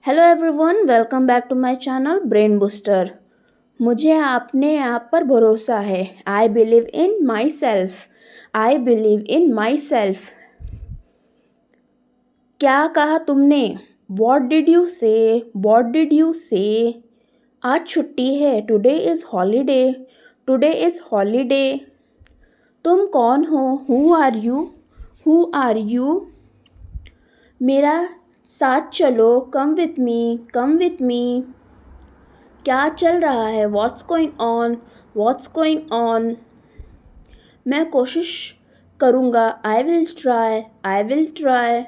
Hello everyone, welcome back to my channel brain booster. मुझे अपने आप पर भरोसा है। I believe in myself. I believe in myself. क्या कहा तुमने? What did you say? What did you say? आज छुट्टी है। Today is holiday. Today is holiday. तुम कौन हो? Who are you? Who are you? मेरा साथ चलो। Come with me. Come with me. क्या चल रहा है? What's going on? What's going on? मैं कोशिश करूँगा। I will try. I will try.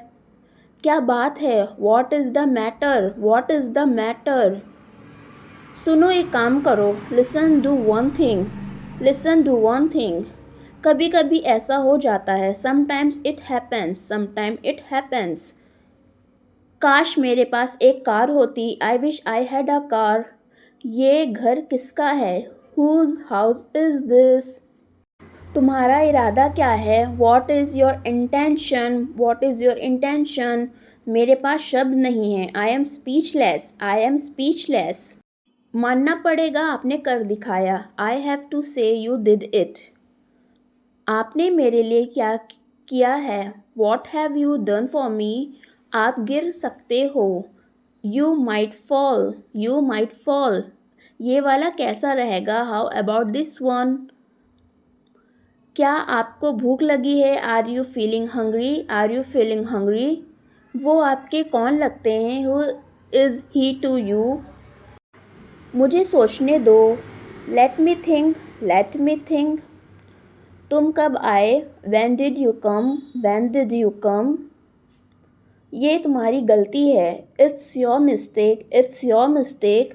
क्या बात है? What is the matter? What is the matter? सुनो, एक काम करो। Listen, do one thing. Listen, do one thing. कभी कभी ऐसा हो जाता है। Sometimes it happens. Sometime it happens. काश मेरे पास एक कार होती। I wish I had a car. ये घर किसका है? Whose house is this? तुम्हारा इरादा क्या है? What is your intention? What is your intention? मेरे पास शब्द नहीं है। I am speechless. I am speechless. मानना पड़ेगा, आपने कर दिखाया। I have to say you did it. आपने मेरे लिए क्या किया है? What have you done for me? आप गिर सकते हो। You might fall. You might fall. ये वाला कैसा रहेगा? How about this one? क्या आपको भूख लगी है? Are you feeling hungry? Are you feeling hungry? वो आपके कौन लगते हैं? Who is he to you? मुझे सोचने दो। Let me think. Let me think. तुम कब आए? When did you come? When did you come? ये तुम्हारी गलती है। It's your mistake. It's your mistake.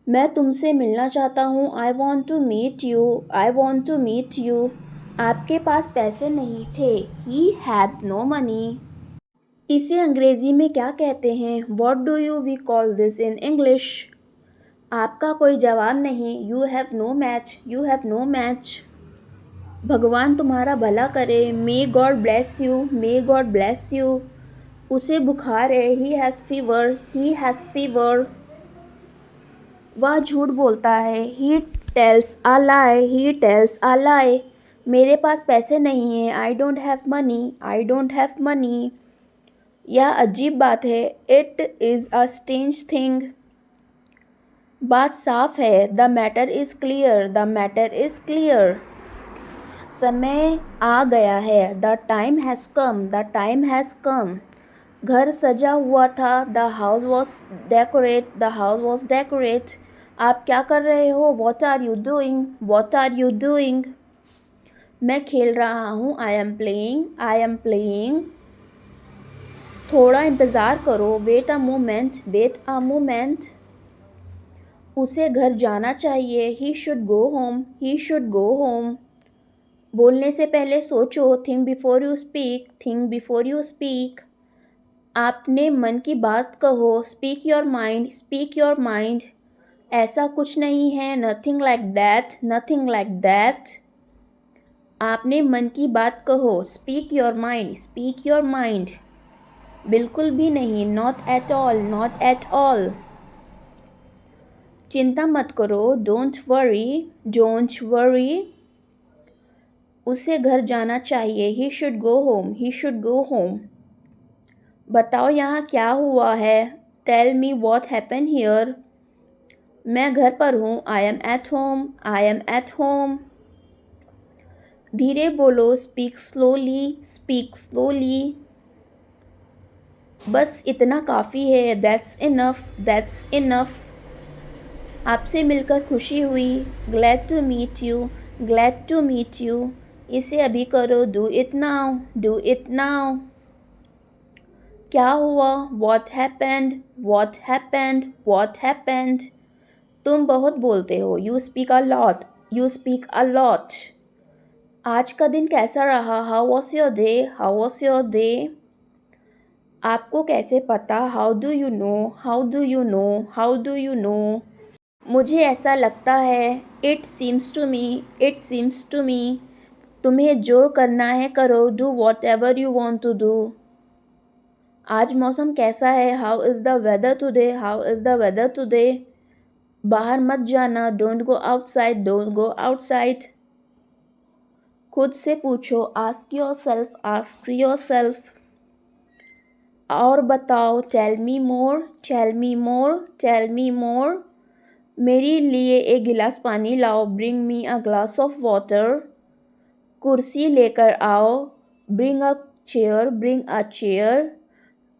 मैं तुमसे मिलना चाहता हूँ। I want to meet you. I want to meet you. आपके पास पैसे नहीं थे। He had no money. इसे अंग्रेज़ी में क्या कहते हैं? What do you we call this in English? आपका कोई जवाब नहीं। You have no match. You have no match. भगवान तुम्हारा भला करे। May God bless you. May God bless you. उसे बुखार है। He has fever. He has fever. वह झूठ बोलता है। He tells a lie. He tells a lie. मेरे पास पैसे नहीं हैं। I don't have money. I don't have money. यह अजीब बात है। It is a strange thing. बात साफ है। The matter is clear. The matter is clear. समय आ गया है। The time has come. The time has come. घर सजा हुआ था। The house was decorate. The house was decorate. आप क्या कर रहे हो? What are you doing? What are you doing? मैं खेल रहा हूँ। I am playing. I am playing. थोड़ा इंतज़ार करो। Wait a moment. Wait a moment. उसे घर जाना चाहिए। He should go home. He should go home. बोलने से पहले सोचो। Think before you speak. Think before you speak. आपने मन की बात कहो। Speak your mind. Speak your mind. ऐसा कुछ नहीं है। Nothing like that. Nothing like that. आपने मन की बात कहो। Speak your mind. Speak your mind. बिल्कुल भी नहीं। Not at all. Not at all. चिंता मत करो। Don't worry. Don't worry. उसे घर जाना चाहिए। He should go home. He should go home. बताओ यहाँ क्या हुआ है? Tell me what happen here. मैं घर पर हूँ। I am at home. I am at home. धीरे बोलो। Speak slowly. Speak slowly. बस इतना काफ़ी है। That's enough. That's enough. आपसे मिलकर खुशी हुई। Glad to meet you. Glad to meet you. इसे अभी करो। Do it now. Do it now. क्या हुआ? What happened? What happened? What happened? तुम बहुत बोलते हो। You speak a lot. You speak a lot. आज का दिन कैसा रहा? How was your day? How was your day? आपको कैसे पता? How do you know? How do you know? How do you know? मुझे ऐसा लगता है। It seems to me. It seems to me. तुम्हें जो करना है करो। Do whatever you want to do. आज मौसम कैसा है? How is the weather today? How is the weather today? बाहर मत जाना, don't go outside, don't go outside. खुद से पूछो, आस्क योरसेल्फ, आस्क योरसेल्फ। और बताओ, tell me more, tell me more, tell me more. मेरे लिए एक गिलास पानी लाओ, bring me a glass of water. कुर्सी लेकर आओ, bring a chair, bring a chair.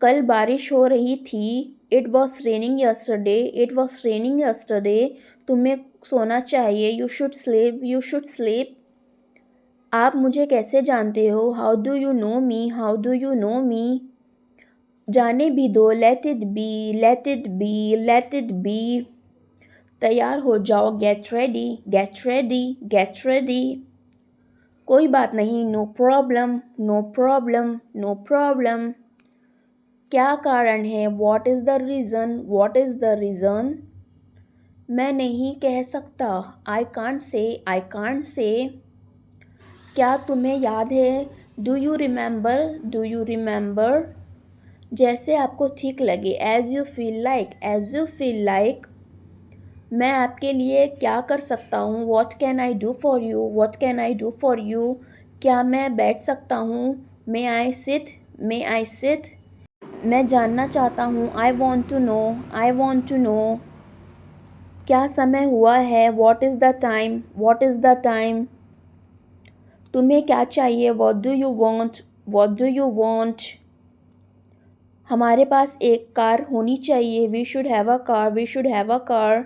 कल बारिश हो रही थी, it was raining yesterday, it was raining yesterday. तुम्हें सोना चाहिए, you should sleep, you should sleep. आप मुझे कैसे जानते हो? How do you know me, how do you know me. जाने भी दो, let it be, let it be, let it be. तैयार हो जाओ, get ready, get ready, get ready. कोई बात नहीं, no problem, no problem, no problem. क्या कारण है? What is the reason, what is the reason. मैं नहीं कह सकता, I can't say, I can't say. क्या तुम्हें याद है? Do you remember, do you remember. जैसे आपको ठीक लगे, as you feel like, as you feel like. मैं आपके लिए क्या कर सकता हूँ? What can I do for you, what can I do for you. क्या मैं बैठ सकता हूँ? May I sit, may I sit. मैं जानना चाहता हूँ, I want to know, I want to know. क्या समय हुआ है? What is the time, what is the time. तुम्हें क्या चाहिए? What do you want, what do you want. हमारे पास एक कार होनी चाहिए, we should have a car, we should have a car.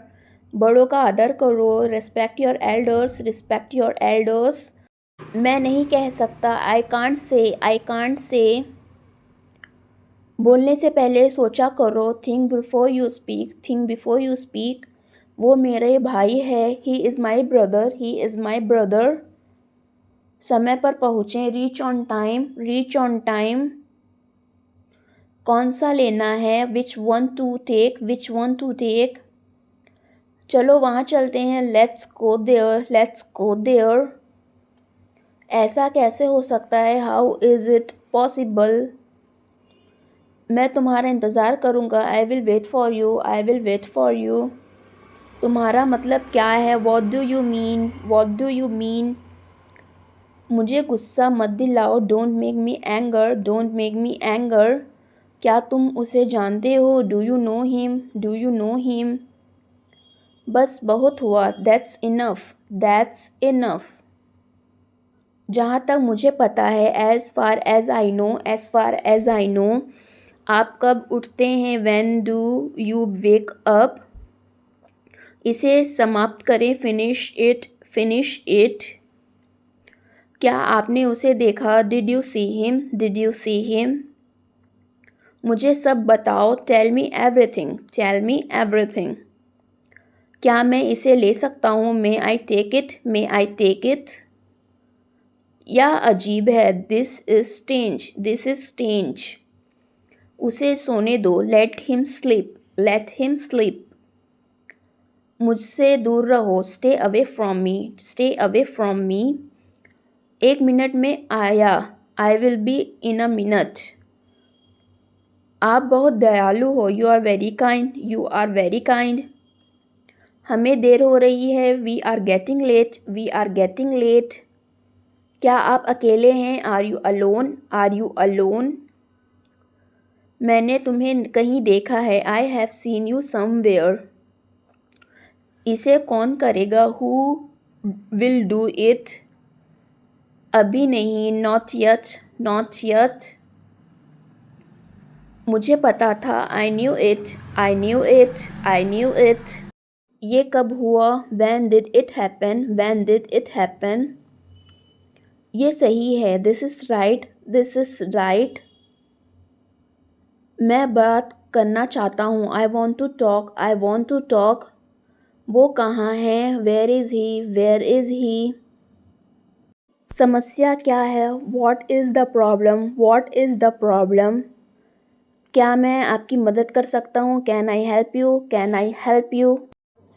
बड़ों का आदर करो, respect your elders, respect your elders. मैं नहीं कह सकता, I can't say, I can't say. बोलने से पहले सोचा करो, think before you speak, think before you speak. वो मेरे भाई है, he is my brother, he is my brother. समय पर पहुँचें, reach on time, reach on time. कौन सा लेना है? Which one to take, which one to take. चलो वहाँ चलते हैं, let's go there, let's go there. ऐसा कैसे हो सकता है? How is it possible. मैं तुम्हारा इंतज़ार करूँगा, I will wait for you, I will wait for you. तुम्हारा मतलब क्या है? What do you mean, what do you mean. मुझे गुस्सा मत दिलाओ, don't make me anger, don't make me anger. क्या तुम उसे जानते हो? Do you know him, do you know him. बस बहुत हुआ, दैट्स इनफ, दैट्स इनफ। जहाँ तक मुझे पता है, as far as I know, as far as I know. आप कब उठते हैं? When do you wake up. इसे समाप्त करें, फिनिश इट, फिनिश इट। क्या आपने उसे देखा? Did you see him, did you see him. मुझे सब बताओ, tell me everything, tell me everything. क्या मैं इसे ले सकता हूँ? May I take it, may I take it. यह अजीब है, this is strange, this is strange. उसे सोने दो, let him sleep, let him sleep. मुझसे दूर रहो, stay away from me, stay away from me. 1 minute में आया, I will be in a minute. आप बहुत दयालु हो, you are very kind, you are very kind. हमें देर हो रही है, we are getting late, we are getting late. क्या आप अकेले हैं? Are you alone, are you alone. मैंने तुम्हें कहीं देखा है, I have seen you somewhere. इसे कौन करेगा? Who will do it. अभी नहीं, नॉट यट, नॉट यट। मुझे पता था, I knew it, I knew it, I knew it. ये कब हुआ? When did it happen, when did it happen. ये सही है, this is right, this is right. मैं बात करना चाहता हूँ, I want to talk, I want to talk. वो कहाँ है? Where is he, where is he. समस्या क्या है? What is the problem, what is the problem. क्या मैं आपकी मदद कर सकता हूँ? Can I help you, can I help you.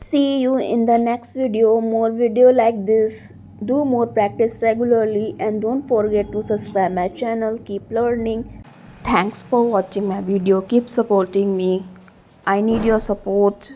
See you in the next video. More video like this. Do more practice regularly and don't forget to subscribe my channel. Keep learning. Thanks for watching my video. Keep supporting me. I need your support.